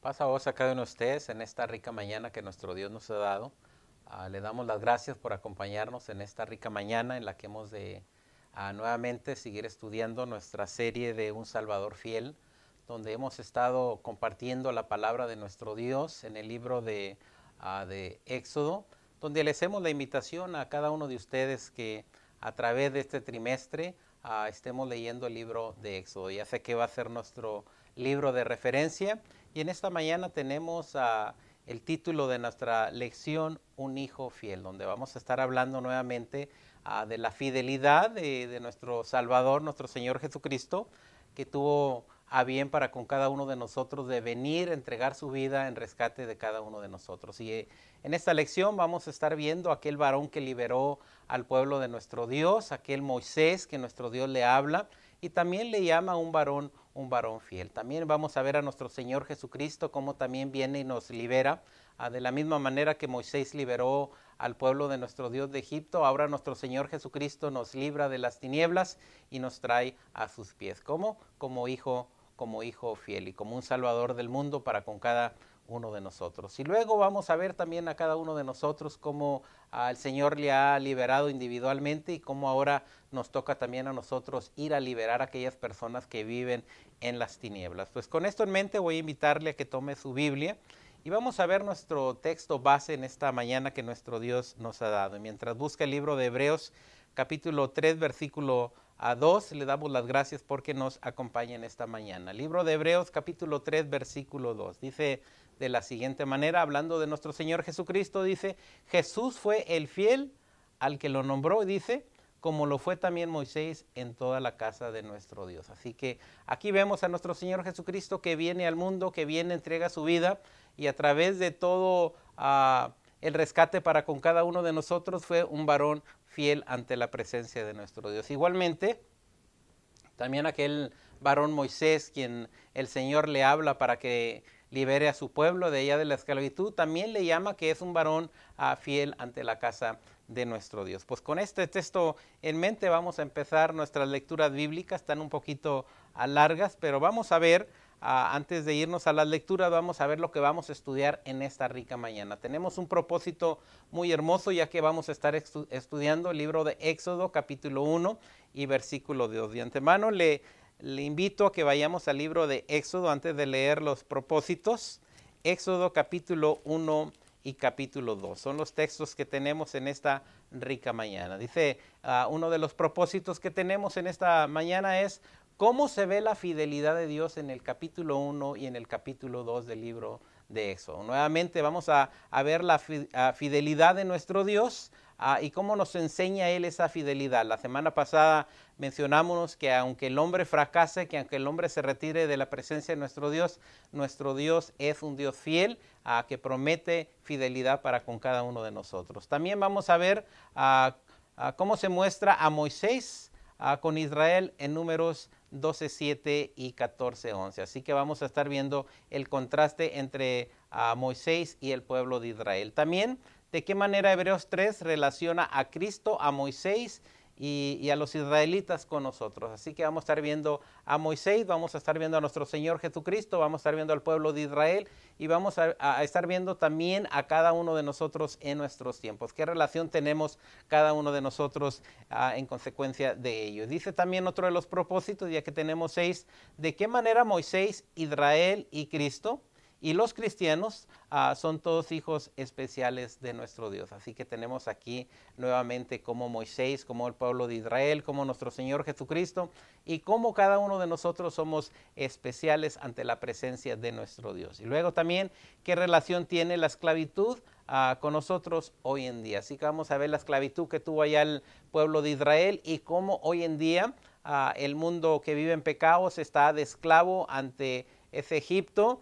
Pasa vos a cada uno de ustedes en esta rica mañana que nuestro Dios nos ha dado. Le damos las gracias por acompañarnos en esta rica mañana en la que hemos de nuevamente seguir estudiando nuestra serie de Un Salvador Fiel, donde hemos estado compartiendo la palabra de nuestro Dios en el libro de Éxodo, donde le hacemos la invitación a cada uno de ustedes que a través de este trimestre estemos leyendo el libro de Éxodo. Ya sé que va a ser nuestro libro de referencia. Y en esta mañana tenemos el título de nuestra lección, Un Hijo Fiel, donde vamos a estar hablando nuevamente de la fidelidad de nuestro Salvador, nuestro Señor Jesucristo, que tuvo a bien para con cada uno de nosotros de venir a entregar su vida en rescate de cada uno de nosotros. Y en esta lección vamos a estar viendo aquel varón que liberó al pueblo de nuestro Dios, aquel Moisés que nuestro Dios le habla, y también le llama un varón fiel. También vamos a ver a nuestro Señor Jesucristo cómo también viene y nos libera. De la misma manera que Moisés liberó al pueblo de nuestro Dios de Egipto, ahora nuestro Señor Jesucristo nos libra de las tinieblas y nos trae a sus pies. ¿Cómo? Como hijo fiel y como un salvador del mundo para con cada uno de nosotros. Y luego vamos a ver también a cada uno de nosotros cómo el Señor le ha liberado individualmente y cómo ahora nos toca también a nosotros ir a liberar a aquellas personas que viven en las tinieblas. Pues con esto en mente voy a invitarle a que tome su Biblia y vamos a ver nuestro texto base en esta mañana que nuestro Dios nos ha dado. Y mientras busca el libro de Hebreos, capítulo 3, versículo 2, le damos las gracias porque nos acompaña en esta mañana. Libro de Hebreos, capítulo 3, versículo 2. Dice de la siguiente manera, hablando de nuestro Señor Jesucristo, dice, Jesús fue el fiel al que lo nombró, dice, como lo fue también Moisés en toda la casa de nuestro Dios. Así que aquí vemos a nuestro Señor Jesucristo que viene al mundo, que viene, entrega su vida y a través de todo el rescate para con cada uno de nosotros fue un varón fiel ante la presencia de nuestro Dios. Igualmente, también aquel varón Moisés, quien el Señor le habla para que libere a su pueblo de allá de la esclavitud, también le llama que es un varón fiel ante la casa de nuestro Dios. Pues con este texto en mente vamos a empezar nuestras lecturas bíblicas, están un poquito largas, pero vamos a ver, antes de irnos a las lecturas, vamos a ver lo que vamos a estudiar en esta rica mañana. Tenemos un propósito muy hermoso, ya que vamos a estar estudiando el libro de Éxodo, capítulo 1 y versículo 2. De antemano le invito a que vayamos al libro de Éxodo antes de leer los propósitos. Éxodo capítulo 1 y capítulo 2. Son los textos que tenemos en esta rica mañana. Dice, uno de los propósitos que tenemos en esta mañana es cómo se ve la fidelidad de Dios en el capítulo 1 y en el capítulo 2 del libro de Éxodo. Nuevamente vamos a ver la fidelidad de nuestro Dios y cómo nos enseña Él esa fidelidad. La semana pasada mencionamos que aunque el hombre fracase, que aunque el hombre se retire de la presencia de nuestro Dios es un Dios fiel que promete fidelidad para con cada uno de nosotros. También vamos a ver cómo se muestra a Moisés con Israel en Números 12:7 y 14:11. Así que vamos a estar viendo el contraste entre Moisés y el pueblo de Israel. También de qué manera Hebreos 3 relaciona a Cristo, a Moisés y a los israelitas con nosotros. Así que vamos a estar viendo a Moisés, vamos a estar viendo a nuestro Señor Jesucristo, vamos a estar viendo al pueblo de Israel y vamos a estar viendo también a cada uno de nosotros en nuestros tiempos. ¿Qué relación tenemos cada uno de nosotros en consecuencia de ello? Dice también otro de los propósitos, ya que tenemos 6, de qué manera Moisés, Israel y Cristo y los cristianos son todos hijos especiales de nuestro Dios. Así que tenemos aquí nuevamente como Moisés, como el pueblo de Israel, como nuestro Señor Jesucristo y como cada uno de nosotros somos especiales ante la presencia de nuestro Dios. Y luego también qué relación tiene la esclavitud con nosotros hoy en día. Así que vamos a ver la esclavitud que tuvo allá el pueblo de Israel y cómo hoy en día el mundo que vive en pecados está de esclavo ante ese Egipto,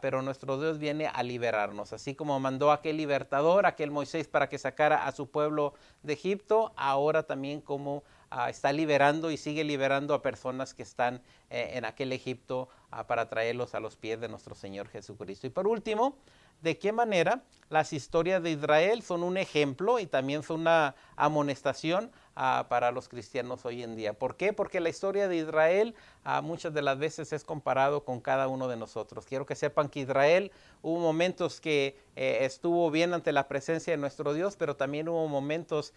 pero nuestro Dios viene a liberarnos. Así como mandó a aquel libertador, aquel Moisés para que sacara a su pueblo de Egipto, ahora también como está liberando y sigue liberando a personas que están en aquel Egipto para traerlos a los pies de nuestro Señor Jesucristo. Y por último, ¿de qué manera las historias de Israel son un ejemplo y también son una amonestación para los cristianos hoy en día? ¿Por qué? Porque la historia de Israel muchas de las veces es comparado con cada uno de nosotros. Quiero que sepan que Israel hubo momentos que estuvo bien ante la presencia de nuestro Dios, pero también hubo momentos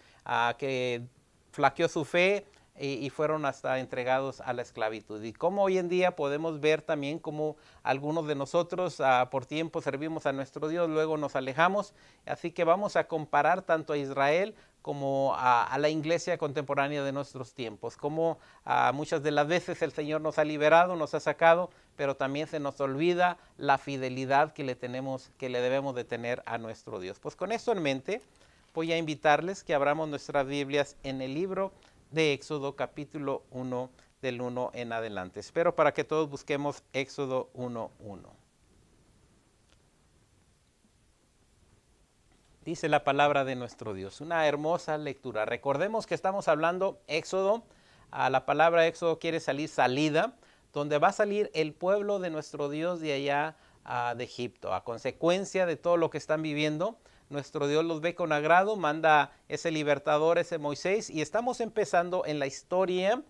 que flaqueó su fe y fueron hasta entregados a la esclavitud. Y como hoy en día podemos ver también como algunos de nosotros por tiempo servimos a nuestro Dios, luego nos alejamos. Así que vamos a comparar tanto a Israel como a la iglesia contemporánea de nuestros tiempos, como muchas de las veces el Señor nos ha liberado, nos ha sacado, pero también se nos olvida la fidelidad que le debemos de tener a nuestro Dios. Pues con esto en mente, voy a invitarles que abramos nuestras Biblias en el libro de Éxodo capítulo 1 del 1 en adelante. Espero para que todos busquemos Éxodo 1:1. Dice la palabra de nuestro Dios, una hermosa lectura. Recordemos que estamos hablando Éxodo, la palabra Éxodo quiere salir salida, donde va a salir el pueblo de nuestro Dios de allá de Egipto. A consecuencia de todo lo que están viviendo, nuestro Dios los ve con agrado, manda ese libertador, ese Moisés, y estamos empezando en la historia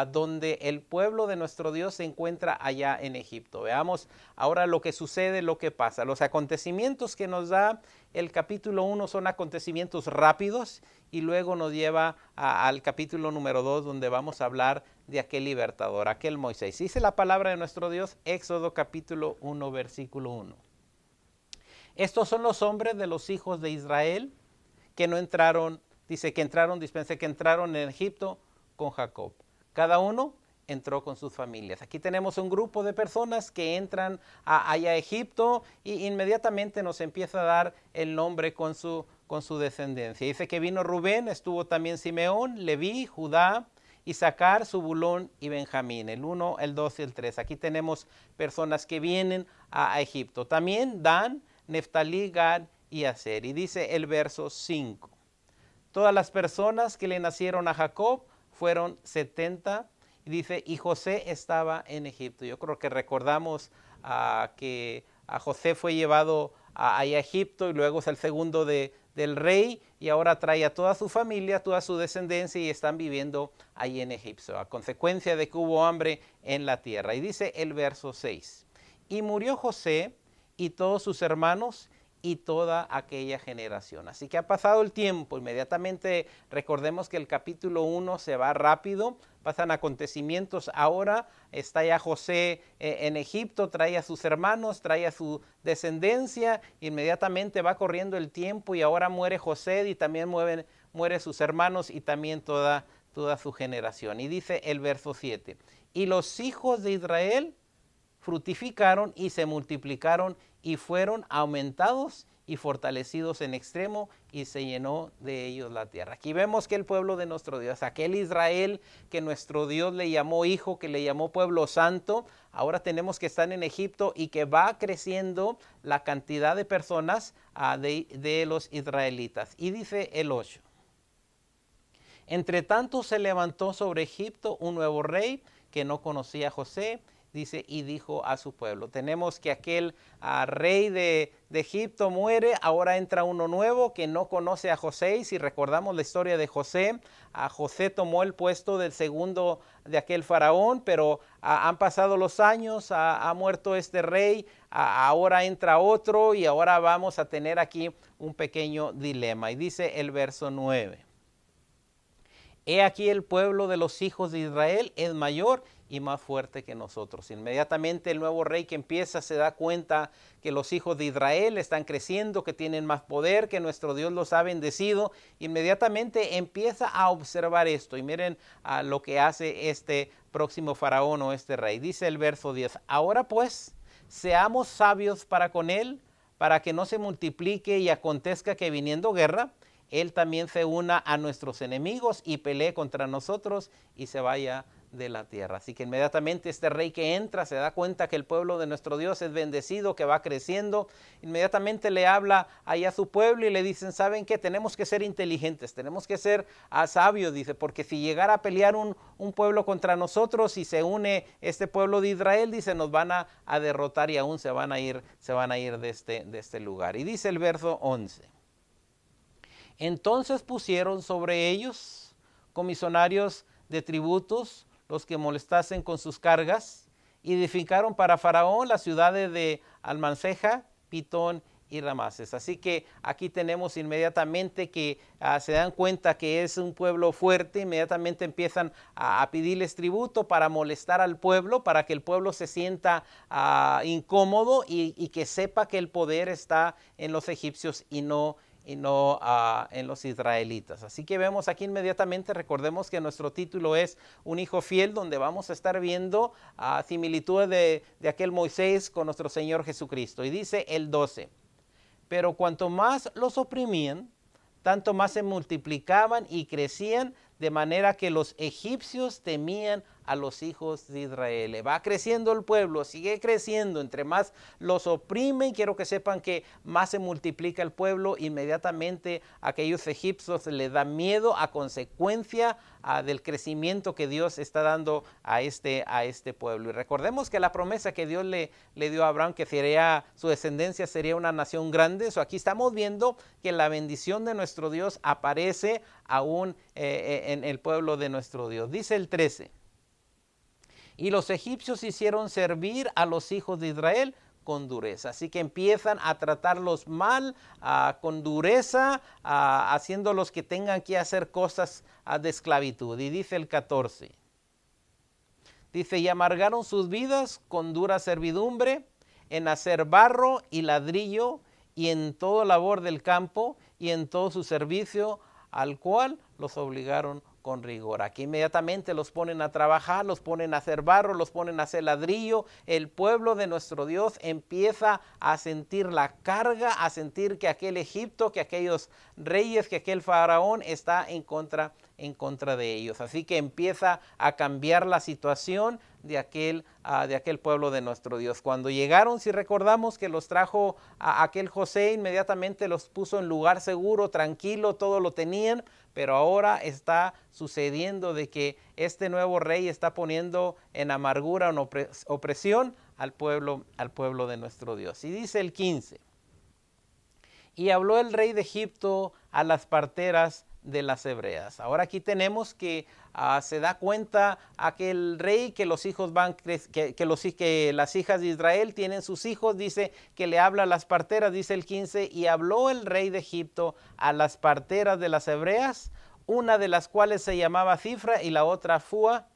donde el pueblo de nuestro Dios se encuentra allá en Egipto. Veamos ahora lo que sucede, lo que pasa. Los acontecimientos que nos da el capítulo 1 son acontecimientos rápidos y luego nos lleva al capítulo número 2 donde vamos a hablar de aquel libertador, aquel Moisés. Dice la palabra de nuestro Dios, Éxodo capítulo 1, versículo 1. Estos son los hombres de los hijos de Israel que no entraron, dice que entraron en Egipto con Jacob. Cada uno entró con sus familias. Aquí tenemos un grupo de personas que entran allá a Egipto y inmediatamente nos empieza a dar el nombre con su descendencia. Dice que vino Rubén, estuvo también Simeón, Leví, Judá, Isaacar, Zebulón y Benjamín, el 1, el 2 y el 3. Aquí tenemos personas que vienen a Egipto. También Dan, Neftalí, Gad y Aser. Y dice el verso 5. Todas las personas que le nacieron a Jacob fueron 70. Y dice, y José estaba en Egipto. Yo creo que recordamos que a José fue llevado a Egipto y luego es el segundo del rey y ahora trae a toda su familia, toda su descendencia y están viviendo ahí en Egipto, a consecuencia de que hubo hambre en la tierra. Y dice el verso 6, y murió José y todos sus hermanos y toda aquella generación. Así que ha pasado el tiempo, inmediatamente recordemos que el capítulo 1 se va rápido, pasan acontecimientos, ahora está ya José en Egipto, trae a sus hermanos, trae a su descendencia, inmediatamente va corriendo el tiempo y ahora muere José y también muere sus hermanos y también toda su generación. Y dice el verso 7, y los hijos de Israel fructificaron y se multiplicaron y fueron aumentados y fortalecidos en extremo y se llenó de ellos la tierra. Aquí vemos que el pueblo de nuestro Dios, aquel Israel que nuestro Dios le llamó hijo, que le llamó pueblo santo, ahora tenemos que estar en Egipto y que va creciendo la cantidad de personas de los israelitas. Y dice el 8, entre tanto se levantó sobre Egipto un nuevo rey que no conocía a José, dice, y dijo a su pueblo. Tenemos que aquel rey de Egipto muere, ahora entra uno nuevo que no conoce a José, y si recordamos la historia de José, José tomó el puesto del segundo de aquel faraón, pero han pasado los años, ha muerto este rey, ahora entra otro y ahora vamos a tener aquí un pequeño dilema. Y dice el verso 9, he aquí el pueblo de los hijos de Israel es mayor y más fuerte que nosotros. Inmediatamente el nuevo rey que empieza se da cuenta que los hijos de Israel están creciendo, que tienen más poder, que nuestro Dios los ha bendecido. Inmediatamente empieza a observar esto y miren lo que hace este próximo faraón o este rey. Dice el verso 10, ahora pues seamos sabios para con él, para que no se multiplique y acontezca que viniendo guerra, él también se una a nuestros enemigos y pelee contra nosotros y se vaya de la tierra. Así que inmediatamente este rey que entra se da cuenta que el pueblo de nuestro Dios es bendecido, que va creciendo. Inmediatamente le habla ahí a su pueblo y le dicen, ¿saben qué? Tenemos que ser inteligentes, tenemos que ser sabios, dice, porque si llegara a pelear un pueblo contra nosotros y se une este pueblo de Israel, dice, nos van a derrotar y aún se van a ir de este lugar. Y dice el verso 11. Entonces pusieron sobre ellos comisionarios de tributos, los que molestasen con sus cargas, y edificaron para Faraón las ciudades de Almanceja, Pitón y Ramases. Así que aquí tenemos inmediatamente que se dan cuenta que es un pueblo fuerte, inmediatamente empiezan a pedirles tributo para molestar al pueblo, para que el pueblo se sienta incómodo y que sepa que el poder está en los egipcios y no en los israelitas. Así que vemos aquí inmediatamente, recordemos que nuestro título es Un hijo fiel, donde vamos a estar viendo similitudes de aquel Moisés con nuestro Señor Jesucristo. Y dice el 12, pero cuanto más los oprimían, tanto más se multiplicaban y crecían, de manera que los egipcios temían a los hijos de Israel. Va creciendo el pueblo, sigue creciendo, entre más los oprimen, quiero que sepan que más se multiplica el pueblo, inmediatamente aquellos egipcios les da miedo a consecuencia del crecimiento que Dios está dando a este pueblo. Y recordemos que la promesa que Dios le dio a Abraham, que sería su descendencia, sería una nación grande. Aquí estamos viendo que la bendición de nuestro Dios aparece aún en el pueblo de nuestro Dios. Dice el 13. Y los egipcios hicieron servir a los hijos de Israel con dureza. Así que empiezan a tratarlos mal, con dureza, haciéndolos que tengan que hacer cosas de esclavitud. Y dice el 14. Dice, y amargaron sus vidas con dura servidumbre, en hacer barro y ladrillo, y en toda labor del campo, y en todo su servicio, al cual los obligaron con rigor. Aquí inmediatamente los ponen a trabajar, los ponen a hacer barro, los ponen a hacer ladrillo. El pueblo de nuestro Dios empieza a sentir la carga, a sentir que aquel Egipto, que aquellos reyes, que aquel faraón está en contra de ellos. Así que empieza a cambiar la situación de aquel pueblo de nuestro Dios. Cuando llegaron, si recordamos que los trajo a aquel José, inmediatamente los puso en lugar seguro, tranquilo, todo lo tenían, pero ahora está sucediendo de que este nuevo rey está poniendo en amargura, en opresión al pueblo de nuestro Dios. Y dice el 15, y habló el rey de Egipto a las parteras de las hebreas. Ahora aquí tenemos que se da cuenta aquel rey que los hijos que las hijas de Israel tienen sus hijos, dice que le habla a las parteras, dice el 15, y habló el rey de Egipto a las parteras de las hebreas, una de las cuales se llamaba Cifra y la otra Fua,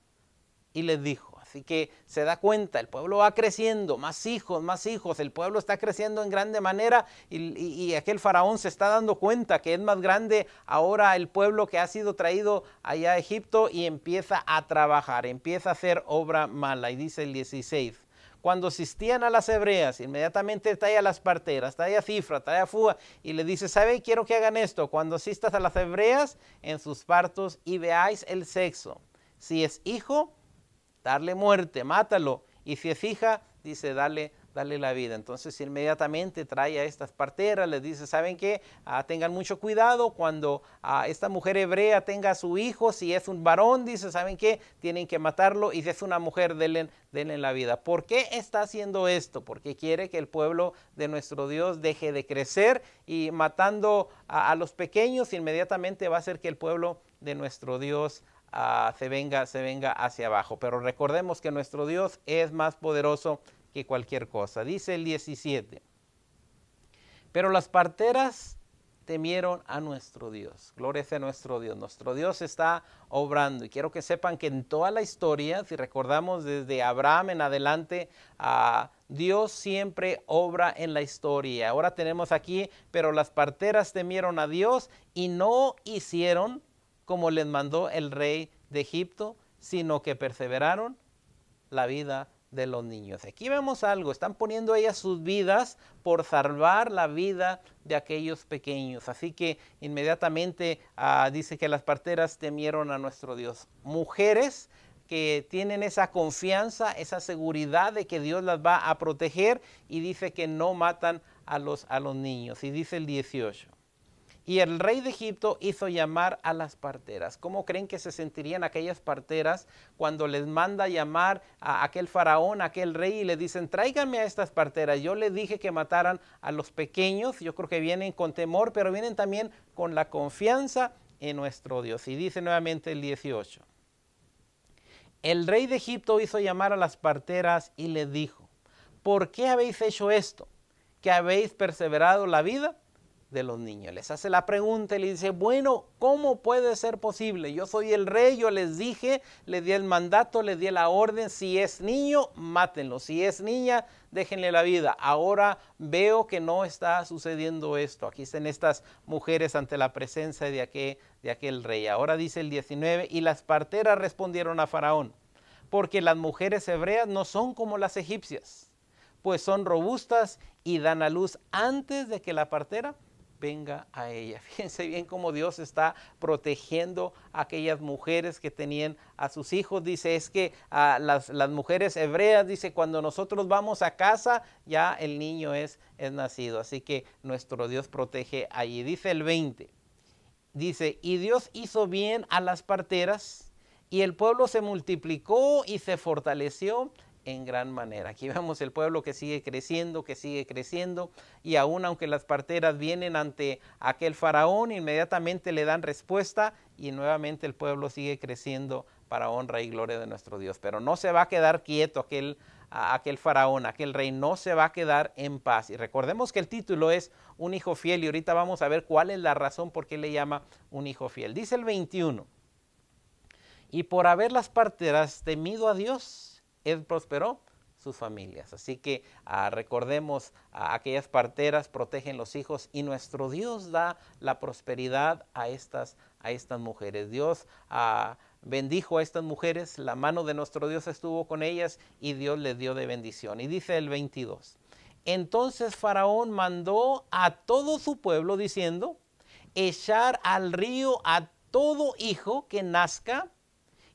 y les dijo. Así que se da cuenta, el pueblo va creciendo, más hijos, el pueblo está creciendo en grande manera y aquel faraón se está dando cuenta que es más grande ahora el pueblo que ha sido traído allá a Egipto y empieza a trabajar, empieza a hacer obra mala. Y dice el 16, cuando asistían a las hebreas, inmediatamente trae a las parteras, trae a Cifra, trae a Fua y le dice, ¿sabe? Quiero que hagan esto, cuando asistas a las hebreas en sus partos y veáis el sexo, si es hijo, darle muerte, mátalo, y si es hija, dice, dale la vida. Entonces inmediatamente trae a estas parteras, les dice, ¿saben qué? Tengan mucho cuidado cuando esta mujer hebrea tenga a su hijo, si es un varón, dice, ¿saben qué? Tienen que matarlo, y si es una mujer, denle la vida. ¿Por qué está haciendo esto? Porque quiere que el pueblo de nuestro Dios deje de crecer, y matando a los pequeños, inmediatamente va a hacer que el pueblo de nuestro Dios se venga hacia abajo. Pero recordemos que nuestro Dios es más poderoso que cualquier cosa. Dice el 17, pero las parteras temieron a nuestro Dios. Gloria a nuestro Dios. Nuestro Dios está obrando, y quiero que sepan que en toda la historia, si recordamos desde Abraham en adelante, Dios siempre obra en la historia. Ahora tenemos aquí, pero las parteras temieron a Dios y no hicieron como les mandó el rey de Egipto, sino que perseveraron la vida de los niños. Aquí vemos algo, están poniendo ellas sus vidas por salvar la vida de aquellos pequeños. Así que inmediatamente dice que las parteras temieron a nuestro Dios. Mujeres que tienen esa confianza, esa seguridad de que Dios las va a proteger, y dice que no matan a los niños. Y dice el 18. Y el rey de Egipto hizo llamar a las parteras. ¿Cómo creen que se sentirían aquellas parteras cuando les manda llamar a aquel faraón, a aquel rey, y le dicen, tráiganme a estas parteras? Yo les dije que mataran a los pequeños. Yo creo que vienen con temor, pero vienen también con la confianza en nuestro Dios. Y dice nuevamente el 18. El rey de Egipto hizo llamar a las parteras y les dijo, ¿por qué habéis hecho esto? ¿Que habéis perseverado la vida de los niños? Les hace la pregunta y le dice, bueno, ¿cómo puede ser posible? Yo soy el rey, yo les dije, les di el mandato, les di la orden, si es niño, mátenlo, si es niña, déjenle la vida. Ahora veo que no está sucediendo esto. Aquí están estas mujeres ante la presencia de aquel rey. Ahora dice el 19, y las parteras respondieron a Faraón, porque las mujeres hebreas no son como las egipcias, pues son robustas y dan a luz antes de que la partera venga a ella. Fíjense bien cómo Dios está protegiendo a aquellas mujeres que tenían a sus hijos. Dice, es que las mujeres hebreas, dice, cuando nosotros vamos a casa, ya el niño es nacido. Así que nuestro Dios protege allí. Dice el 20, dice, y Dios hizo bien a las parteras, y el pueblo se multiplicó y se fortaleció en gran manera. Aquí vemos el pueblo que sigue creciendo, y aún aunque las parteras vienen ante aquel faraón, inmediatamente le dan respuesta, y nuevamente el pueblo sigue creciendo para honra y gloria de nuestro Dios. Pero no se va a quedar quieto aquel faraón, aquel rey, no se va a quedar en paz. Y recordemos que el título es Un hijo fiel, y ahorita vamos a ver cuál es la razón por qué le llama un hijo fiel. Dice el 21, y por haber las parteras temido a Dios, Él prosperó sus familias. Así que recordemos, aquellas parteras protegen los hijos, y nuestro Dios da la prosperidad a estas mujeres. Dios bendijo a estas mujeres, la mano de nuestro Dios estuvo con ellas, y Dios les dio de bendición. Y dice el 22, entonces Faraón mandó a todo su pueblo diciendo, echar al río a todo hijo que nazca,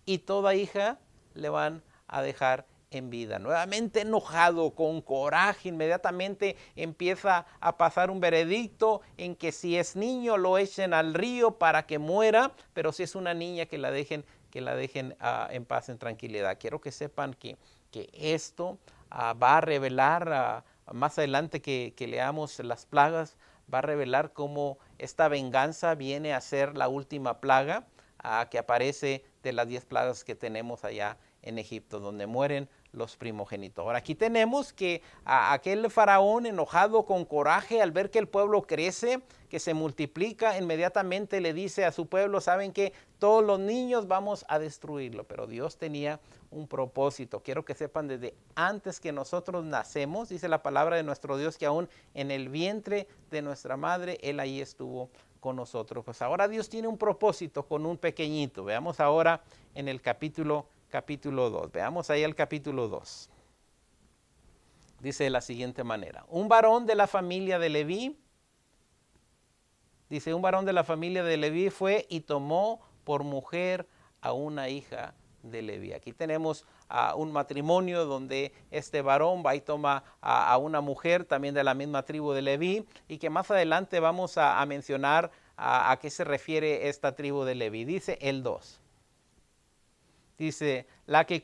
y toda hija le van a dejar en vida. Nuevamente enojado, con coraje, inmediatamente empieza a pasar un veredicto en que si es niño lo echen al río para que muera, pero si es una niña que la dejen en paz, en tranquilidad. Quiero que sepan que esto va a revelar, más adelante que leamos las plagas, va a revelar cómo esta venganza viene a ser la última plaga que aparece de las 10 plagas que tenemos allá en Egipto, donde mueren los primogénitos. Ahora aquí tenemos que aquel faraón, enojado, con coraje, al ver que el pueblo crece, que se multiplica, inmediatamente le dice a su pueblo, saben que todos los niños vamos a destruirlo. Pero Dios tenía un propósito. Quiero que sepan, desde antes que nosotros nacemos, dice la palabra de nuestro Dios, que aún en el vientre de nuestra madre, Él ahí estuvo con nosotros. Pues ahora Dios tiene un propósito con un pequeñito. Veamos ahora en el capítulo 2. Veamos ahí el capítulo 2. Dice de la siguiente manera, un varón de la familia de Leví, dice, un varón de la familia de Leví fue y tomó por mujer a una hija de Leví. Aquí tenemos un matrimonio donde este varón va y toma a una mujer también de la misma tribu de Leví, y que más adelante vamos a mencionar a qué se refiere esta tribu de Leví. Dice el 2. Dice, la que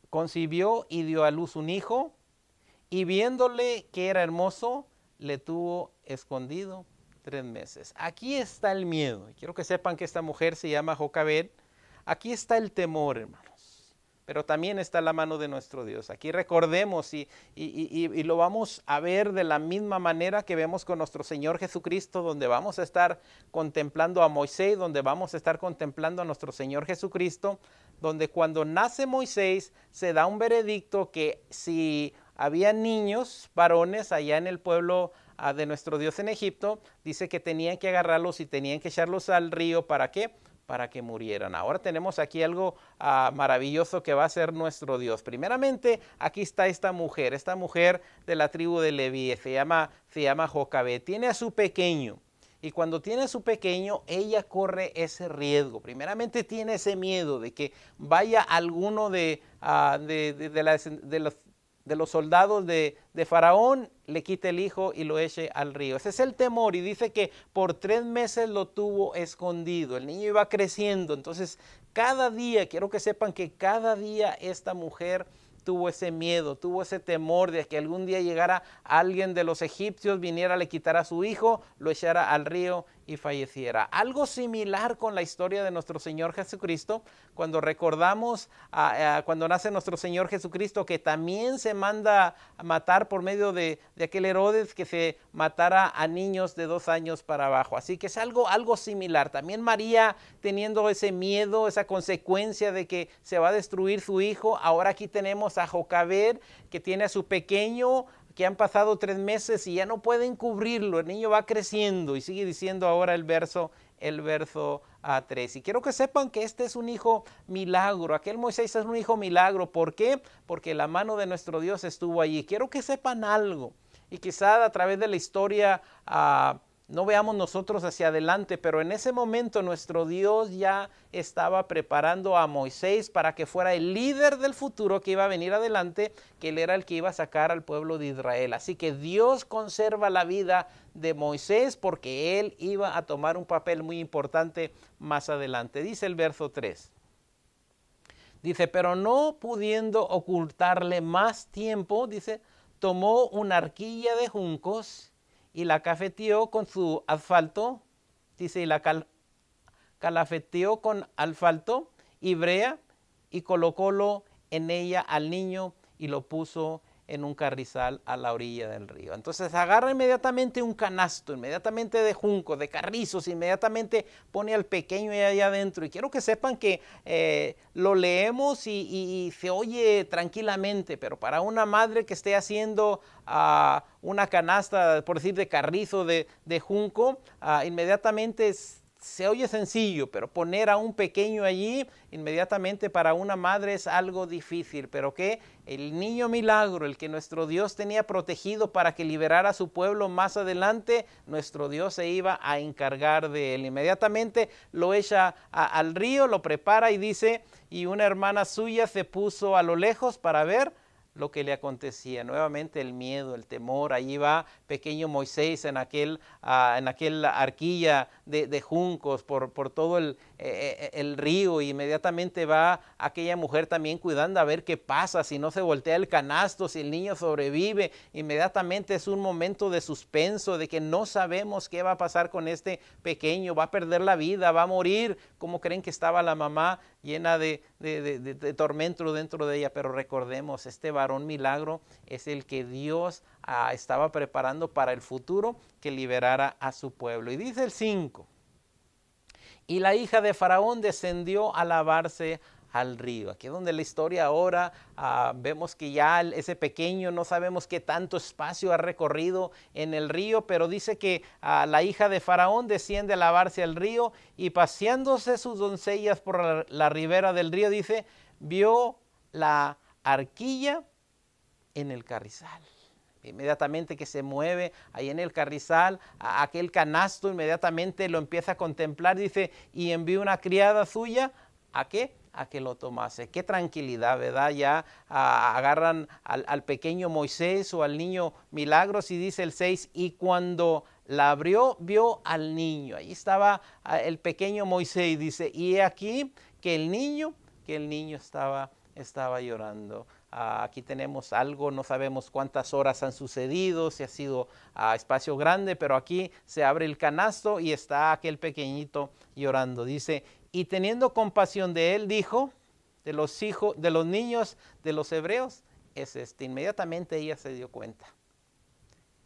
concibió y dio a luz un hijo, y viéndole que era hermoso, le tuvo escondido 3 meses. Aquí está el miedo. Quiero que sepan que esta mujer se llama Jocabed. Aquí está el temor, hermanos. Pero también está la mano de nuestro Dios. Aquí recordemos y lo vamos a ver de la misma manera que vemos con nuestro Señor Jesucristo, donde vamos a estar contemplando a Moisés, donde vamos a estar contemplando a nuestro Señor Jesucristo, donde cuando nace Moisés se da un veredicto que si había niños, varones allá en el pueblo de nuestro Dios en Egipto, dice que tenían que agarrarlos y tenían que echarlos al río. ¿Para qué? Para que murieran. Ahora tenemos aquí algo maravilloso que va a ser nuestro Dios. Primeramente, aquí está esta mujer de la tribu de Leví, se llama Jocabed, tiene a su pequeño. Y cuando tiene a su pequeño, ella corre ese riesgo. Primeramente tiene ese miedo de que vaya alguno de los soldados de Faraón, le quite el hijo y lo eche al río. Ese es el temor, y dice que por 3 meses lo tuvo escondido. El niño iba creciendo, entonces cada día, quiero que sepan que cada día esta mujer tuvo ese miedo, tuvo ese temor de que algún día llegara alguien de los egipcios, viniera, le quitara a su hijo, lo echara al río y falleciera. Algo similar con la historia de nuestro Señor Jesucristo, cuando recordamos cuando nace nuestro Señor Jesucristo, que también se manda a matar por medio de aquel Herodes, que se matara a niños de 2 años para abajo. Así que es algo similar. También María, teniendo ese miedo, esa consecuencia de que se va a destruir su hijo. Ahora aquí tenemos a Jocabed, que tiene a su pequeño, que han pasado 3 meses y ya no pueden cubrirlo. El niño va creciendo, y sigue diciendo ahora el verso 3. Y quiero que sepan que este es un hijo milagro. Aquel Moisés es un hijo milagro. ¿Por qué? Porque la mano de nuestro Dios estuvo allí. Quiero que sepan algo, y quizá a través de la historia no veamos nosotros hacia adelante, pero en ese momento nuestro Dios ya estaba preparando a Moisés para que fuera el líder del futuro que iba a venir adelante, que él era el que iba a sacar al pueblo de Israel. Así que Dios conserva la vida de Moisés porque él iba a tomar un papel muy importante más adelante. Dice el verso 3. Dice, pero no pudiendo ocultarle más tiempo, dice, tomó una arquilla de juncos y la cafeteó con su asfalto, dice, y la calafeteó con asfalto y brea, y colocólo en ella al niño y lo puso en un carrizal a la orilla del río. Entonces agarra inmediatamente un canasto, inmediatamente de junco, de carrizos, inmediatamente pone al pequeño allá adentro. Y quiero que sepan que lo leemos y se oye tranquilamente, pero para una madre que esté haciendo una canasta, por decir, de carrizo, de junco, inmediatamente se oye sencillo, pero poner a un pequeño allí, inmediatamente para una madre es algo difícil. Pero que el niño milagro, el que nuestro Dios tenía protegido para que liberara a su pueblo más adelante, nuestro Dios se iba a encargar de él. Inmediatamente lo echa al río, lo prepara, y dice, y una hermana suya se puso a lo lejos para ver lo que le acontecía. Nuevamente el miedo, el temor. Allí va pequeño Moisés en aquel arquilla de juncos por todo el río, y inmediatamente va aquella mujer también cuidando a ver qué pasa, si no se voltea el canasto, si el niño sobrevive. Inmediatamente es un momento de suspenso, de que no sabemos qué va a pasar con este pequeño, va a perder la vida, va a morir. ¿Cómo creen que estaba la mamá llena de tormento dentro de ella? Pero recordemos, este varón milagro es el que Dios estaba preparando para el futuro, que liberara a su pueblo. Y dice el 5, y la hija de Faraón descendió a lavarse al río. Aquí es donde la historia ahora vemos que ya ese pequeño, no sabemos qué tanto espacio ha recorrido en el río, pero dice que la hija de Faraón desciende a lavarse al río, y paseándose sus doncellas por la ribera del río, dice, vio la arquilla en el carrizal. Inmediatamente que se mueve ahí en el carrizal, aquel canasto, inmediatamente lo empieza a contemplar, dice, y envió una criada suya, ¿a qué? A que lo tomase. Qué tranquilidad, ¿verdad? Ya agarran al pequeño Moisés o al niño Milagros, y dice el 6, y cuando la abrió, vio al niño. Ahí estaba el pequeño Moisés, dice, y aquí que el niño estaba llorando. Aquí tenemos algo, no sabemos cuántas horas han sucedido, si ha sido espacio grande, pero aquí se abre el canasto y está aquel pequeñito llorando. Dice, y teniendo compasión de él, dijo, de los niños de los hebreos, es este. Inmediatamente ella se dio cuenta.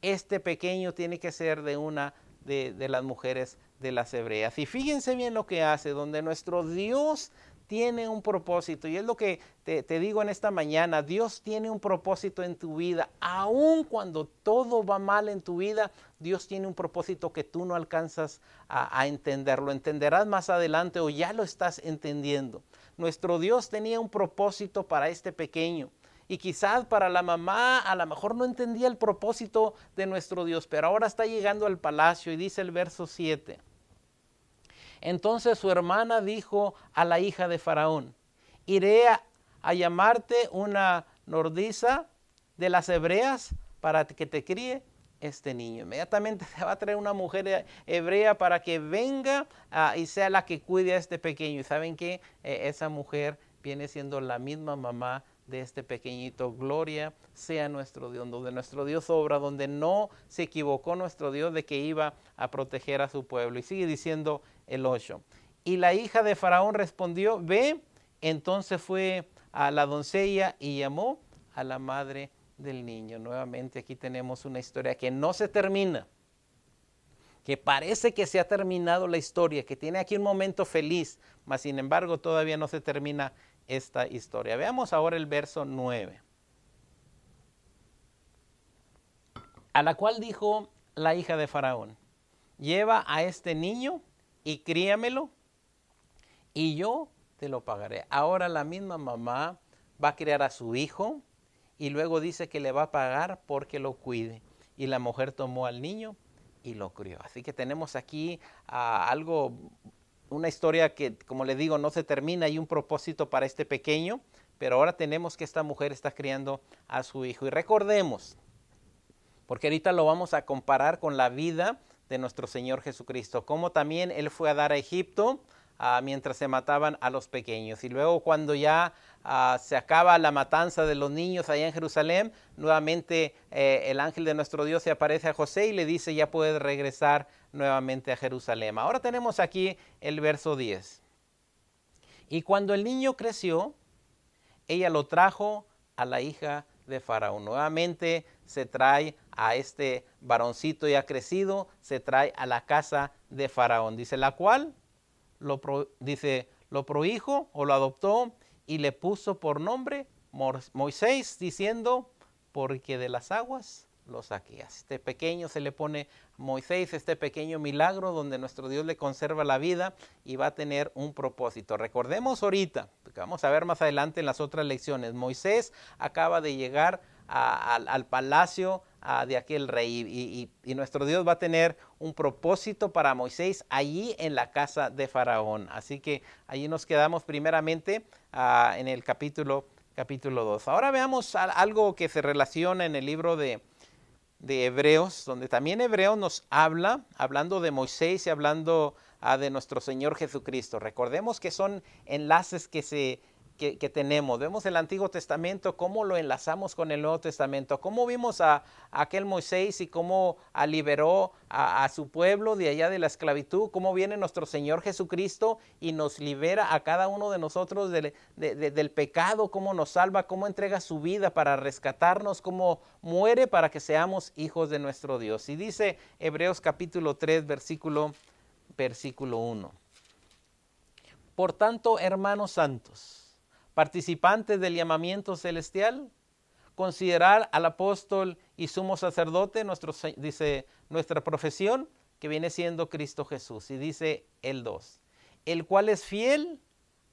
Este pequeño tiene que ser de una de las mujeres de las hebreas. Y fíjense bien lo que hace, donde nuestro Dios tiene un propósito, y es lo que te digo en esta mañana. Dios tiene un propósito en tu vida. Aun cuando todo va mal en tu vida, Dios tiene un propósito que tú no alcanzas a entender. Lo entenderás más adelante, o ya lo estás entendiendo. Nuestro Dios tenía un propósito para este pequeño. Y quizás para la mamá a lo mejor no entendía el propósito de nuestro Dios, pero ahora está llegando al palacio y dice el verso 7. Entonces su hermana dijo a la hija de Faraón, iré a llamarte una nodriza de las hebreas para que te críe este niño. Inmediatamente se va a traer una mujer hebrea para que venga y sea la que cuide a este pequeño. Y saben que esa mujer viene siendo la misma mamá de este pequeñito. Gloria sea nuestro Dios, donde nuestro Dios obra, donde no se equivocó nuestro Dios de que iba a proteger a su pueblo. Y sigue diciendo el 8. Y la hija de Faraón respondió, ve. Entonces fue a la doncella y llamó a la madre del niño. Nuevamente aquí tenemos una historia que no se termina, que parece que se ha terminado la historia, que tiene aquí un momento feliz, mas sin embargo todavía no se termina esta historia. Veamos ahora el verso 9. A la cual dijo la hija de Faraón, lleva a este niño y críamelo y yo te lo pagaré. Ahora la misma mamá va a criar a su hijo y luego dice que le va a pagar porque lo cuide. Y la mujer tomó al niño y lo crió. Así que tenemos aquí una historia que, como le digo, no se termina. Hay un propósito para este pequeño, pero ahora tenemos que esta mujer está criando a su hijo. Y recordemos, porque ahorita lo vamos a comparar con la vida de nuestro Señor Jesucristo, como también Él fue a dar a Egipto mientras se mataban a los pequeños. Y luego cuando ya se acaba la matanza de los niños allá en Jerusalén, nuevamente el ángel de nuestro Dios se aparece a José y le dice, ya puedes regresar nuevamente a Jerusalén. Ahora tenemos aquí el verso 10. Y cuando el niño creció, ella lo trajo a la hija de Faraón. Nuevamente se trae a este varoncito ya crecido, se trae a la casa de Faraón. Dice, la cual lo prohijo o lo adoptó y le puso por nombre Moisés, diciendo, porque de las aguas lo saqué. A este pequeño se le pone Moisés, este pequeño milagro donde nuestro Dios le conserva la vida y va a tener un propósito. Recordemos ahorita, porque vamos a ver más adelante en las otras lecciones, Moisés acaba de llegar al palacio de aquel rey y nuestro Dios va a tener un propósito para Moisés allí en la casa de Faraón. Así que allí nos quedamos primeramente en el capítulo 2. Ahora veamos algo que se relaciona en el libro de Hebreos, donde también Hebreos nos hablando de Moisés y hablando de nuestro Señor Jesucristo. Recordemos que son enlaces que tenemos. Vemos el Antiguo Testamento, cómo lo enlazamos con el Nuevo Testamento, cómo vimos a aquel Moisés y cómo liberó a su pueblo de allá de la esclavitud, cómo viene nuestro Señor Jesucristo y nos libera a cada uno de nosotros del pecado, cómo nos salva, cómo entrega su vida para rescatarnos, cómo muere para que seamos hijos de nuestro Dios. Y dice Hebreos capítulo 3, versículo 1. Por tanto, hermanos santos, participantes del llamamiento celestial, considerar al apóstol y sumo sacerdote, dice nuestra profesión, que viene siendo Cristo Jesús. Y dice el 2, el cual es fiel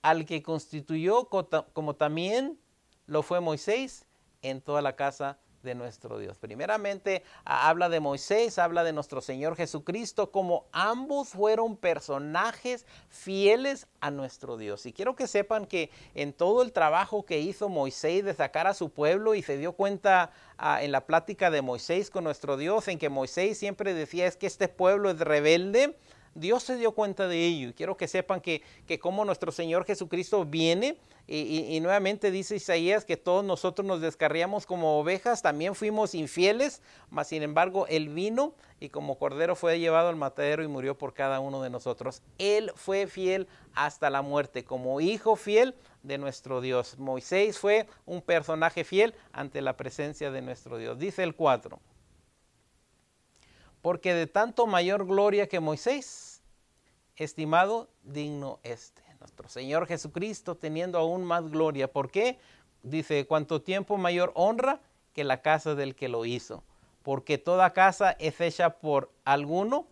al que constituyó, como también lo fue Moisés, en toda la casa de nuestro Dios. Primeramente habla de Moisés, habla de nuestro Señor Jesucristo, como ambos fueron personajes fieles a nuestro Dios. Y quiero que sepan que en todo el trabajo que hizo Moisés de sacar a su pueblo, y se dio cuenta en la plática de Moisés con nuestro Dios, en que Moisés siempre decía, es que este pueblo es rebelde, Dios se dio cuenta de ello. Y quiero que sepan que como nuestro Señor Jesucristo viene, y nuevamente dice Isaías que todos nosotros nos descarriamos como ovejas, también fuimos infieles, mas sin embargo Él vino y como cordero fue llevado al matadero y murió por cada uno de nosotros. Él fue fiel hasta la muerte, como hijo fiel de nuestro Dios. Moisés fue un personaje fiel ante la presencia de nuestro Dios. Dice el 4. Porque de tanto mayor gloria que Moisés, estimado, digno este. Nuestro Señor Jesucristo teniendo aún más gloria. ¿Por qué? Dice, cuánto tiempo mayor honra que la casa del que lo hizo. Porque toda casa es hecha por alguno,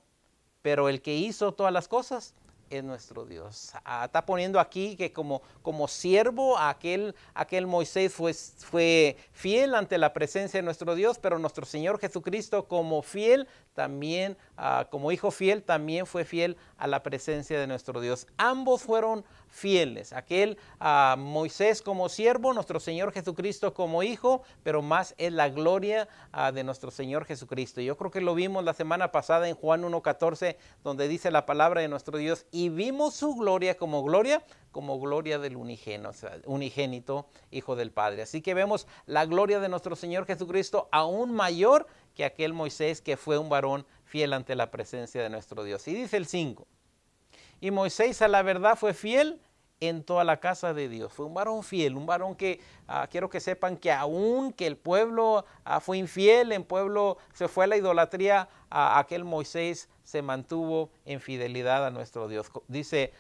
pero el que hizo todas las cosas es nuestro Dios. Está poniendo aquí que como siervo aquel Moisés fue fiel ante la presencia de nuestro Dios, pero nuestro Señor Jesucristo como fiel también, como hijo fiel, también fue fiel a la presencia de nuestro Dios. Ambos fueron fieles. Aquel Moisés como siervo, nuestro Señor Jesucristo como hijo, pero más es la gloria de nuestro Señor Jesucristo. Yo creo que lo vimos la semana pasada en Juan 1:14, donde dice la palabra de nuestro Dios, y vimos su gloria como gloria del unigénito Hijo del Padre. Así que vemos la gloria de nuestro Señor Jesucristo aún mayor que aquel Moisés que fue un varón fiel ante la presencia de nuestro Dios. Y dice el 5, y Moisés a la verdad fue fiel en toda la casa de Dios. Fue un varón fiel, un varón que quiero que sepan que aún que el pueblo fue infiel, el pueblo se fue a la idolatría, aquel Moisés se mantuvo en fidelidad a nuestro Dios. Dice,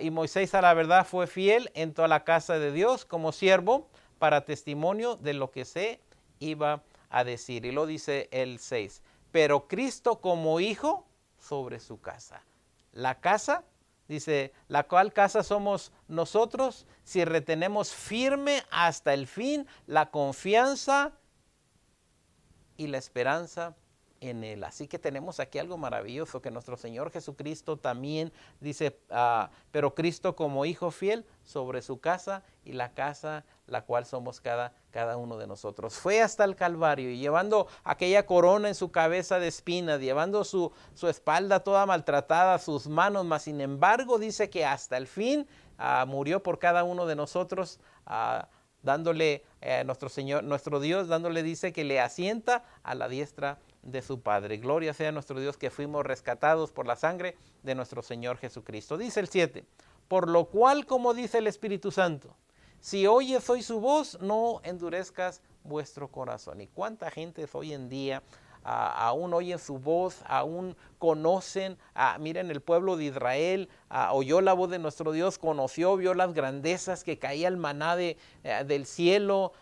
y Moisés a la verdad fue fiel en toda la casa de Dios como siervo para testimonio de lo que se iba a decir. Y lo dice el 6, pero Cristo como hijo sobre su casa. La casa, dice, la cual casa somos nosotros si retenemos firme hasta el fin la confianza y la esperanza en Él. Así que tenemos aquí algo maravilloso, que nuestro Señor Jesucristo también dice, pero Cristo como hijo fiel sobre su casa y la casa la cual somos cada uno de nosotros. Fue hasta el Calvario y llevando aquella corona en su cabeza de espinas, llevando su espalda toda maltratada, sus manos, mas sin embargo dice que hasta el fin murió por cada uno de nosotros, dándole nuestro Dios, dándole, dice que le asienta a la diestra de su Padre. Gloria sea a nuestro Dios que fuimos rescatados por la sangre de nuestro Señor Jesucristo. Dice el 7, por lo cual, como dice el Espíritu Santo, si oyes hoy su voz, no endurezcas vuestro corazón. ¿Y cuánta gente hoy en día aún oyen su voz, aún conocen? Miren, el pueblo de Israel oyó la voz de nuestro Dios, conoció, vio las grandezas que caía el maná del cielo.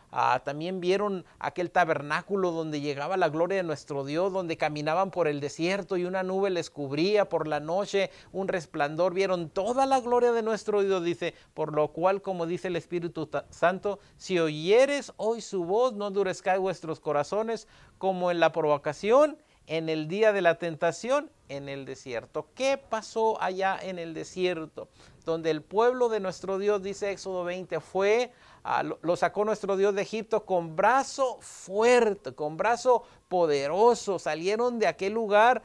También vieron aquel tabernáculo donde llegaba la gloria de nuestro Dios, donde caminaban por el desierto y una nube les cubría por la noche, un resplandor. Vieron toda la gloria de nuestro Dios, dice, por lo cual, como dice el Espíritu Santo, si oyeres hoy su voz, no endurezcáis vuestros corazones como en la provocación, en el día de la tentación, en el desierto. ¿Qué pasó allá en el desierto? Donde el pueblo de nuestro Dios, dice Éxodo 20, lo sacó nuestro Dios de Egipto con brazo fuerte, con brazo poderoso. Salieron de aquel lugar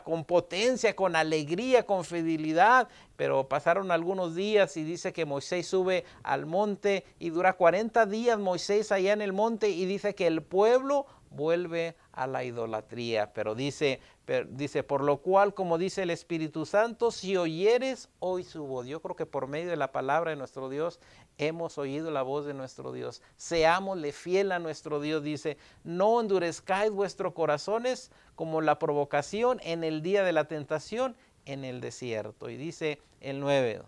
con potencia, con alegría, con fidelidad. Pero pasaron algunos días y dice que Moisés sube al monte y dura 40 días Moisés allá en el monte, y dice que el pueblo vuelve a la idolatría. Pero dice, por lo cual, como dice el Espíritu Santo, si oyeres hoy su voz. Yo creo que por medio de la palabra de nuestro Dios hemos oído la voz de nuestro Dios. Seámosle fiel a nuestro Dios. Dice, no endurezcáis vuestros corazones como la provocación en el día de la tentación en el desierto. Y dice el 9,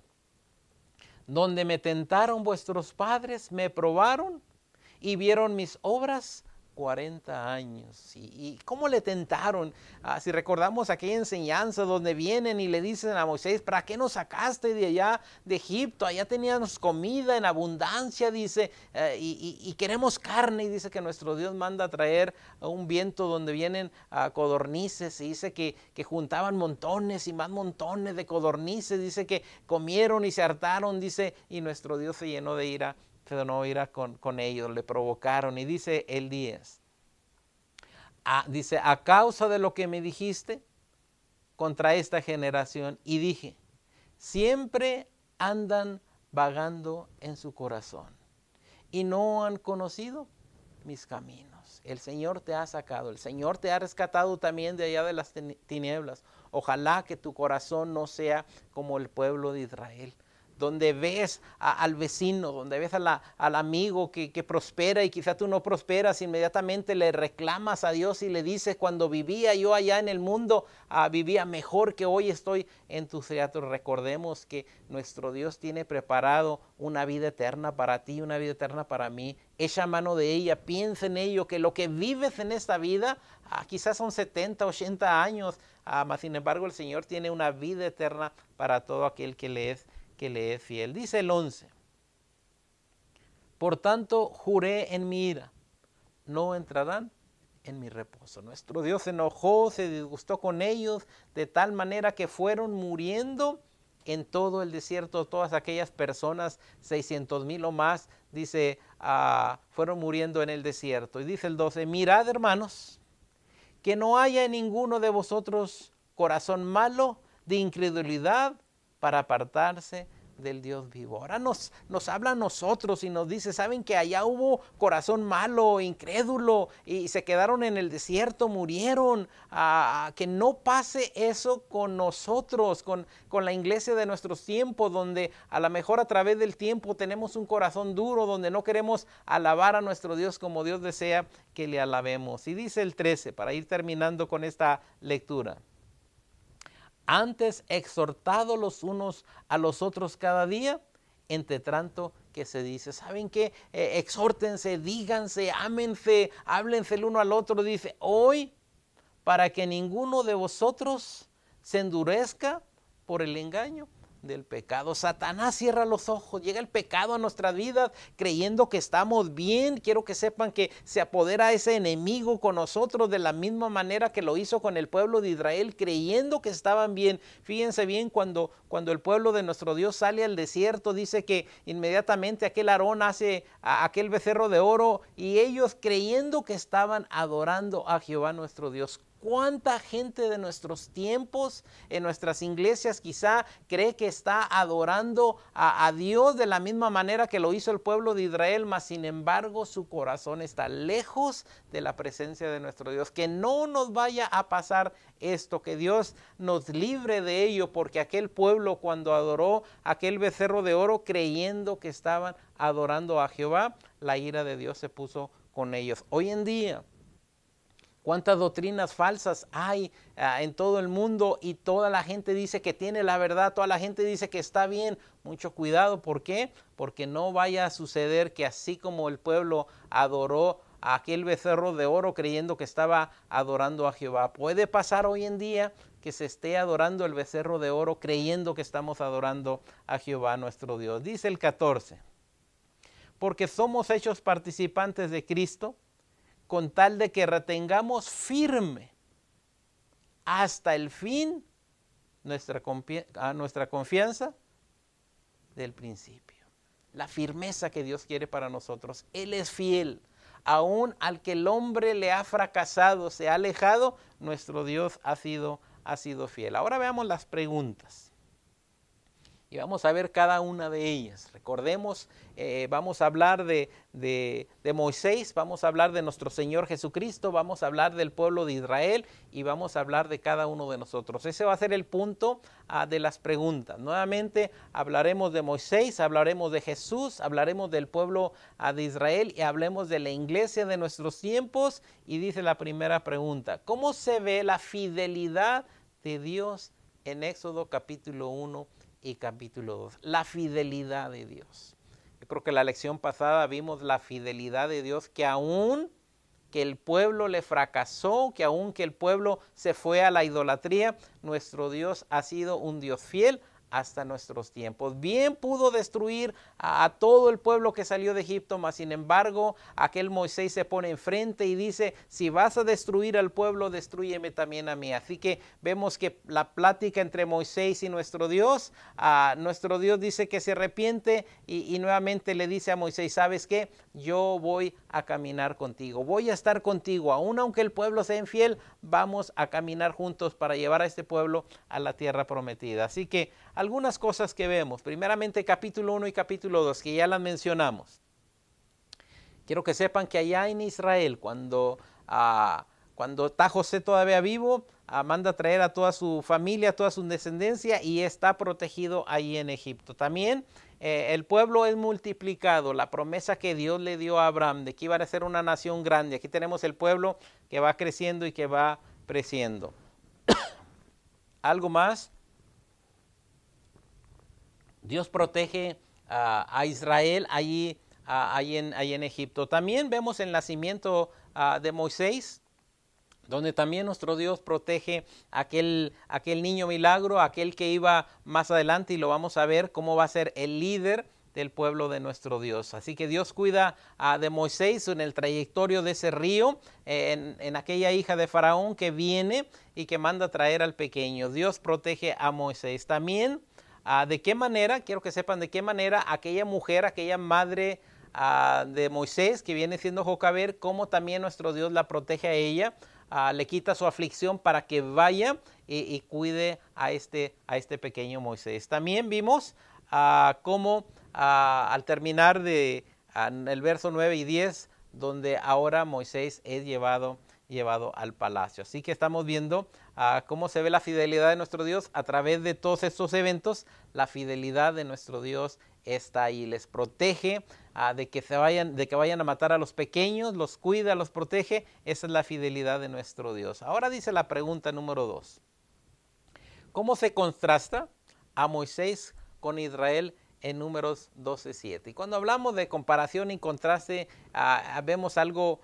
donde me tentaron vuestros padres, me probaron y vieron mis obras 40 años. ¿Y cómo le tentaron? Si recordamos aquella enseñanza donde vienen y le dicen a Moisés, ¿para qué nos sacaste de allá de Egipto? Allá teníamos comida en abundancia, dice, y queremos carne. Y dice que nuestro Dios manda a traer un viento donde vienen codornices, y dice que juntaban montones y más montones de codornices. Dice que comieron y se hartaron, dice, y nuestro Dios se llenó de ira. No irá con ellos, le provocaron. Y dice el 10, dice, a causa de lo que me dijiste contra esta generación, y dije, siempre andan vagando en su corazón y no han conocido mis caminos. El Señor te ha sacado, el Señor te ha rescatado también de allá de las tinieblas. Ojalá que tu corazón no sea como el pueblo de Israel, donde ves al vecino, donde ves al amigo que prospera y quizá tú no prosperas, inmediatamente le reclamas a Dios y le dices, cuando vivía yo allá en el mundo, vivía mejor que hoy estoy en tus teatros. Recordemos que nuestro Dios tiene preparado una vida eterna para ti, una vida eterna para mí. Echa mano de ella, piensa en ello, que lo que vives en esta vida, quizás son 70, 80 años, mas sin embargo el Señor tiene una vida eterna para todo aquel que le es fiel. Dice el 11, por tanto juré en mi ira, no entrarán en mi reposo. Nuestro Dios se enojó, se disgustó con ellos, de tal manera que fueron muriendo en todo el desierto. Todas aquellas personas, 600,000 o más, dice, fueron muriendo en el desierto. Y dice el 12, mirad, hermanos, que no haya en ninguno de vosotros corazón malo de incredulidad para apartarse del Dios vivo. Ahora nos habla a nosotros y nos dice, ¿saben que allá hubo corazón malo, incrédulo, y se quedaron en el desierto, murieron? Que no pase eso con nosotros, con la iglesia de nuestros tiempos, donde a lo mejor a través del tiempo tenemos un corazón duro, donde no queremos alabar a nuestro Dios como Dios desea que le alabemos. Y dice el 13, para ir terminando con esta lectura. Antes exhortados los unos a los otros cada día, entre tanto que se dice. ¿Saben qué? Exhórtense, díganse, ámense, háblense el uno al otro. Dice, hoy, para que ninguno de vosotros se endurezca por el engaño del pecado. Satanás cierra los ojos, llega el pecado a nuestras vidas creyendo que estamos bien. Quiero que sepan que se apodera ese enemigo con nosotros de la misma manera que lo hizo con el pueblo de Israel, creyendo que estaban bien. Fíjense bien, cuando el pueblo de nuestro Dios sale al desierto, dice que inmediatamente aquel Aarón hace aquel becerro de oro y ellos creyendo que estaban adorando a Jehová nuestro Dios. ¿Cuánta gente de nuestros tiempos, en nuestras iglesias quizá cree que está adorando a Dios de la misma manera que lo hizo el pueblo de Israel, mas sin embargo su corazón está lejos de la presencia de nuestro Dios? Que no nos vaya a pasar esto, que Dios nos libre de ello, porque aquel pueblo cuando adoró aquel becerro de oro creyendo que estaban adorando a Jehová, la ira de Dios se puso con ellos. Hoy en día, ¿cuántas doctrinas falsas hay en todo el mundo? Y toda la gente dice que tiene la verdad, toda la gente dice que está bien. Mucho cuidado, ¿por qué? Porque no vaya a suceder que así como el pueblo adoró a aquel becerro de oro creyendo que estaba adorando a Jehová, puede pasar hoy en día que se esté adorando el becerro de oro creyendo que estamos adorando a Jehová nuestro Dios. Dice el 14, porque somos hechos participantes de Cristo, con tal de que retengamos firme hasta el fin nuestra confianza del principio. La firmeza que Dios quiere para nosotros. Él es fiel. Aún al que el hombre le ha fracasado, se ha alejado, nuestro Dios ha sido fiel. Ahora veamos las preguntas. Y vamos a ver cada una de ellas. Recordemos, vamos a hablar de Moisés, vamos a hablar de nuestro Señor Jesucristo, vamos a hablar del pueblo de Israel y vamos a hablar de cada uno de nosotros. Ese va a ser el punto de las preguntas. Nuevamente hablaremos de Moisés, hablaremos de Jesús, hablaremos del pueblo de Israel y hablemos de la iglesia de nuestros tiempos. Y dice la primera pregunta, ¿cómo se ve la fidelidad de Dios en Éxodo capítulo 1 y capítulo 2? La fidelidad de Dios. Yo creo que la lección pasada vimos la fidelidad de Dios, que aún que el pueblo le fracasó, que aún que el pueblo se fue a la idolatría, nuestro Dios ha sido un Dios fiel hasta nuestros tiempos. Bien pudo destruir a todo el pueblo que salió de Egipto, mas sin embargo aquel Moisés se pone enfrente y dice, si vas a destruir al pueblo, destrúyeme también a mí. Así que vemos que la plática entre Moisés y nuestro Dios dice que se arrepiente y nuevamente le dice a Moisés, ¿sabes qué? Yo voy a caminar contigo, voy a estar contigo, aun aunque el pueblo sea infiel, vamos a caminar juntos para llevar a este pueblo a la tierra prometida. Así que algunas cosas que vemos, primeramente capítulo 1 y capítulo 2, que ya las mencionamos. Quiero que sepan que allá en Israel, cuando cuando está José todavía vivo, manda a traer a toda su familia, a toda su descendencia y está protegido ahí en Egipto. También el pueblo es multiplicado, la promesa que Dios le dio a Abraham de que iba a ser una nación grande. Aquí tenemos el pueblo que va creciendo y que va creciendo. Algo más, Dios protege a Israel ahí en Egipto. También vemos el nacimiento de Moisés, donde también nuestro Dios protege aquel niño milagro, aquel que iba más adelante, y lo vamos a ver cómo va a ser el líder del pueblo de nuestro Dios. Así que Dios cuida de Moisés en el trayectorio de ese río, en aquella hija de Faraón que viene y que manda a traer al pequeño. Dios protege a Moisés. También, ¿de qué manera? Quiero que sepan de qué manera aquella mujer, aquella madre de Moisés que viene siendo Jocabed, cómo también nuestro Dios la protege a ella. Le quita su aflicción para que vaya y cuide a este pequeño Moisés. También vimos cómo al terminar el verso 9 y 10, donde ahora Moisés es llevado al palacio. Así que estamos viendo cómo se ve la fidelidad de nuestro Dios a través de todos estos eventos. La fidelidad de nuestro Dios está ahí, les protege de que vayan a matar a los pequeños, los cuida, los protege. Esa es la fidelidad de nuestro Dios. Ahora dice la pregunta número 2. ¿Cómo se contrasta a Moisés con Israel en Números 12:7? Y cuando hablamos de comparación y contraste, vemos algo,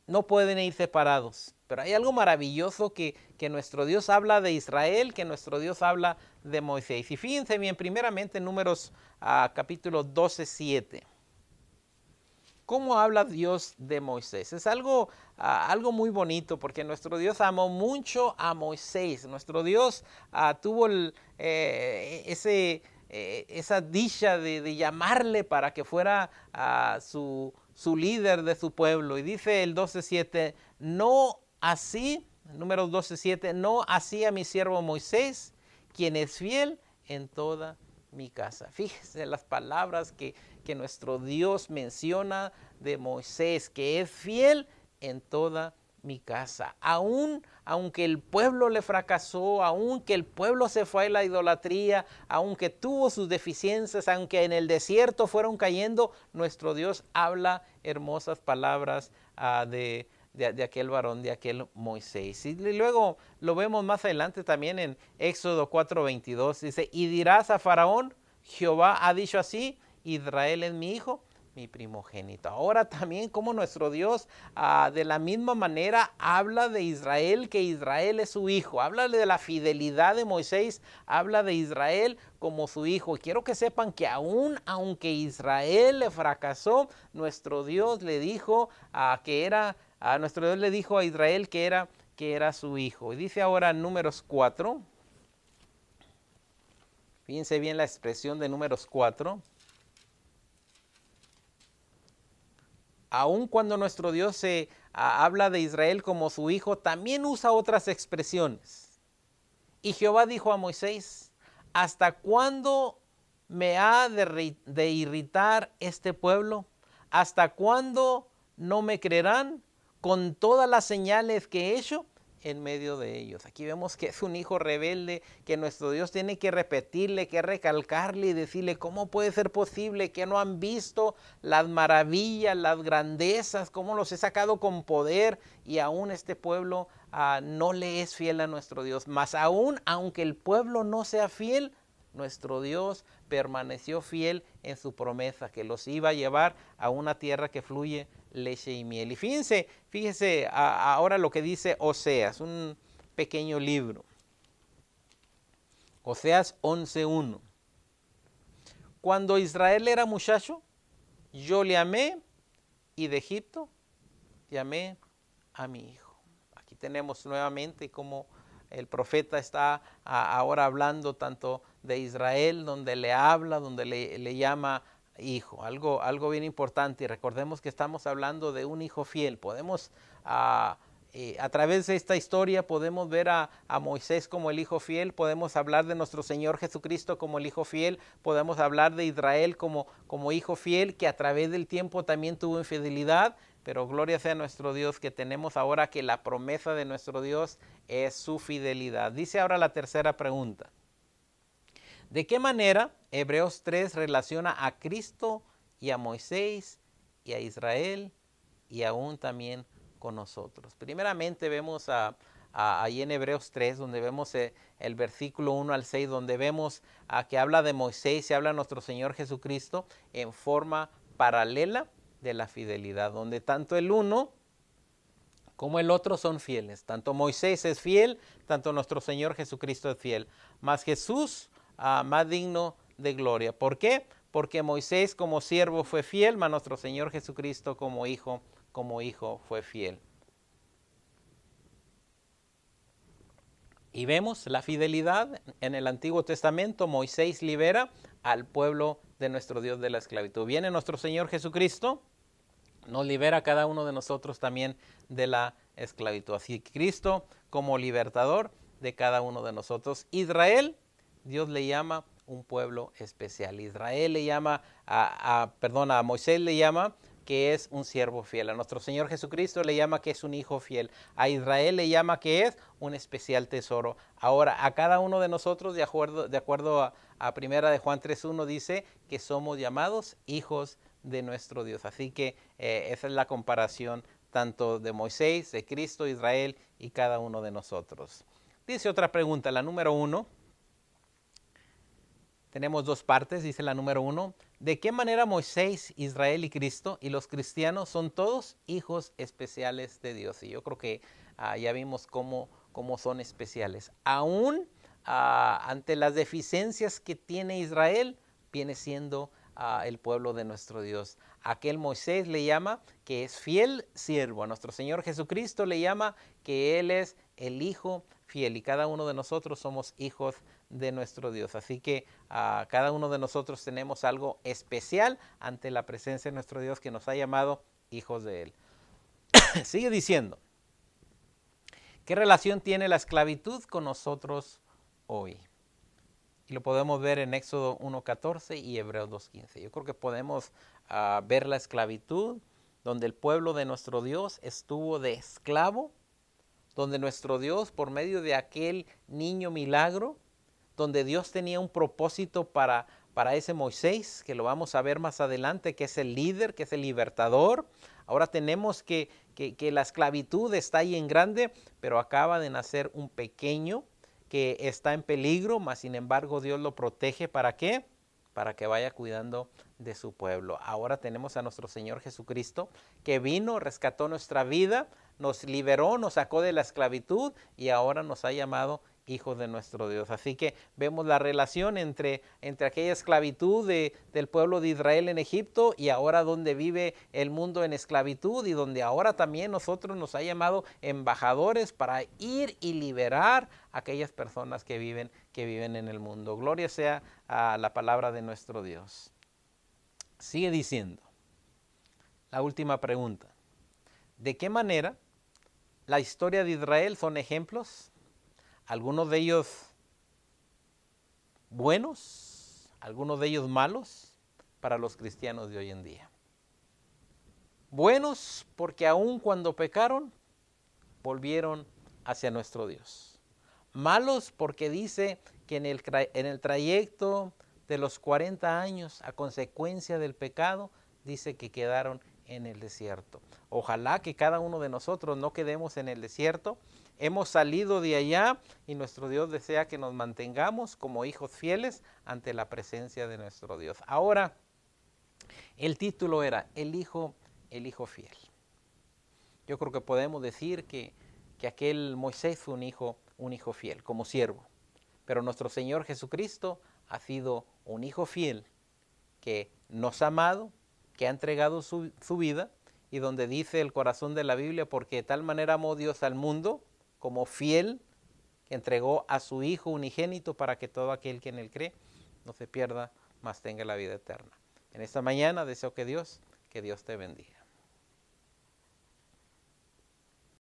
no pueden ir separados. Pero hay algo maravilloso que nuestro Dios habla de Israel, que nuestro Dios habla de Moisés. Y fíjense bien, primeramente en Números capítulo 12:7. ¿Cómo habla Dios de Moisés? Es algo muy bonito, porque nuestro Dios amó mucho a Moisés. Nuestro Dios tuvo esa dicha de llamarle para que fuera su líder de su pueblo. Y dice el 12:7, no así, Números 12:7, no así a mi siervo Moisés, quien es fiel en toda mi casa. Fíjese las palabras que nuestro Dios menciona de Moisés, que es fiel en toda mi casa. Aunque el pueblo le fracasó, aunque el pueblo se fue a la idolatría, aunque tuvo sus deficiencias, aunque en el desierto fueron cayendo, nuestro Dios habla hermosas palabras de aquel varón, de aquel Moisés. Y luego lo vemos más adelante también en Éxodo 4:22. Dice, y dirás a Faraón, Jehová ha dicho así, Israel es mi hijo, mi primogénito. Ahora también como nuestro Dios de la misma manera habla de Israel, que Israel es su hijo. Habla de la fidelidad de Moisés, habla de Israel como su hijo. Quiero que sepan que aunque Israel le fracasó, nuestro Dios le dijo nuestro Dios le dijo a Israel que era su hijo. Y dice ahora en Números 4, fíjense bien la expresión de Números 4. Aun cuando nuestro Dios habla de Israel como su hijo, también usa otras expresiones. Y Jehová dijo a Moisés, ¿hasta cuándo me ha de irritar este pueblo? ¿Hasta cuándo no me creerán con todas las señales que he hecho en medio de ellos? Aquí vemos que es un hijo rebelde, que nuestro Dios tiene que repetirle, que recalcarle y decirle, ¿cómo puede ser posible que no han visto las maravillas, las grandezas, cómo los he sacado con poder, y aún este pueblo no le es fiel a nuestro Dios? Mas aún, aunque el pueblo no sea fiel, nuestro Dios permaneció fiel en su promesa, que los iba a llevar a una tierra que fluye leche y miel. Y fíjese ahora lo que dice Oseas, un pequeño libro. Oseas 11:1. Cuando Israel era muchacho, yo le amé, y de Egipto llamé a mi hijo. Aquí tenemos nuevamente cómo el profeta está ahora hablando tanto de Israel, donde le habla, donde le llama hijo. Algo bien importante, y recordemos que estamos hablando de un hijo fiel. Podemos A través de esta historia podemos ver a Moisés como el hijo fiel, podemos hablar de nuestro Señor Jesucristo como el hijo fiel, podemos hablar de Israel como hijo fiel, que a través del tiempo también tuvo infidelidad, pero gloria sea nuestro Dios que tenemos ahora que la promesa de nuestro Dios es su fidelidad. Dice ahora la tercera pregunta. ¿De qué manera Hebreos 3 relaciona a Cristo y a Moisés y a Israel y aún también con nosotros? Primeramente vemos ahí en Hebreos 3, donde vemos el versículo 1 al 6, donde vemos que habla de Moisés y habla de nuestro Señor Jesucristo en forma paralela de la fidelidad, donde tanto el uno como el otro son fieles. Tanto Moisés es fiel, tanto nuestro Señor Jesucristo es fiel. Mas Jesús más digno de gloria. ¿Por qué? Porque Moisés como siervo fue fiel, mas nuestro Señor Jesucristo como hijo fue fiel. Y vemos la fidelidad en el Antiguo Testamento. Moisés libera al pueblo de nuestro Dios de la esclavitud. Viene nuestro Señor Jesucristo, nos libera a cada uno de nosotros también de la esclavitud. Así que Cristo como libertador de cada uno de nosotros. Israel, Dios le llama un pueblo especial. Israel le llama, a Moisés le llama que es un siervo fiel. A nuestro Señor Jesucristo le llama que es un hijo fiel. A Israel le llama que es un especial tesoro. Ahora, a cada uno de nosotros, de acuerdo a primera de Juan 3:1, dice que somos llamados hijos de nuestro Dios. Así que esa es la comparación tanto de Moisés, de Cristo, Israel y cada uno de nosotros. Dice otra pregunta, la número 1. Tenemos dos partes, dice la número 1. ¿De qué manera Moisés, Israel y Cristo y los cristianos son todos hijos especiales de Dios? Y yo creo que ya vimos cómo son especiales. Aún ante las deficiencias que tiene Israel, viene siendo el pueblo de nuestro Dios. Aquel Moisés le llama que es fiel siervo. A nuestro Señor Jesucristo le llama que Él es el hijo fiel. Y cada uno de nosotros somos hijos de nuestro Dios. Así que cada uno de nosotros tenemos algo especial ante la presencia de nuestro Dios que nos ha llamado hijos de Él. Sigue diciendo, ¿qué relación tiene la esclavitud con nosotros hoy? Y lo podemos ver en Éxodo 1:14 y Hebreos 2:15. Yo creo que podemos ver la esclavitud donde el pueblo de nuestro Dios estuvo de esclavo, donde nuestro Dios por medio de aquel niño milagro, donde Dios tenía un propósito para ese Moisés, que lo vamos a ver más adelante, que es el líder, que es el libertador. Ahora tenemos que la esclavitud está ahí en grande, pero acaba de nacer un pequeño que está en peligro, mas sin embargo Dios lo protege. ¿Para qué? Para que vaya cuidando de su pueblo. Ahora tenemos a nuestro Señor Jesucristo, que vino, rescató nuestra vida, nos liberó, nos sacó de la esclavitud y ahora nos ha llamado hijos de nuestro Dios. Así que vemos la relación entre aquella esclavitud del pueblo de Israel en Egipto y ahora donde vive el mundo en esclavitud y donde ahora también nosotros nos ha llamado embajadores para ir y liberar a aquellas personas que viven en el mundo. Gloria sea a la palabra de nuestro Dios. Sigue diciendo, la última pregunta. ¿De qué manera la historia de Israel son ejemplos? Algunos de ellos buenos, algunos de ellos malos para los cristianos de hoy en día. Buenos porque aun cuando pecaron, volvieron hacia nuestro Dios. Malos porque dice que en el trayecto de los 40 años a consecuencia del pecado, dice que quedaron en el desierto. Ojalá que cada uno de nosotros no quedemos en el desierto. Hemos salido de allá y nuestro Dios desea que nos mantengamos como hijos fieles ante la presencia de nuestro Dios. Ahora, el título era el hijo fiel. Yo creo que podemos decir que aquel Moisés fue un hijo fiel, como siervo. Pero nuestro Señor Jesucristo ha sido un hijo fiel que nos ha amado, que ha entregado su vida, y donde dice el corazón de la Biblia, porque de tal manera amó Dios al mundo, como fiel, que entregó a su Hijo unigénito para que todo aquel que en Él cree no se pierda, mas tenga la vida eterna. En esta mañana deseo que Dios te bendiga.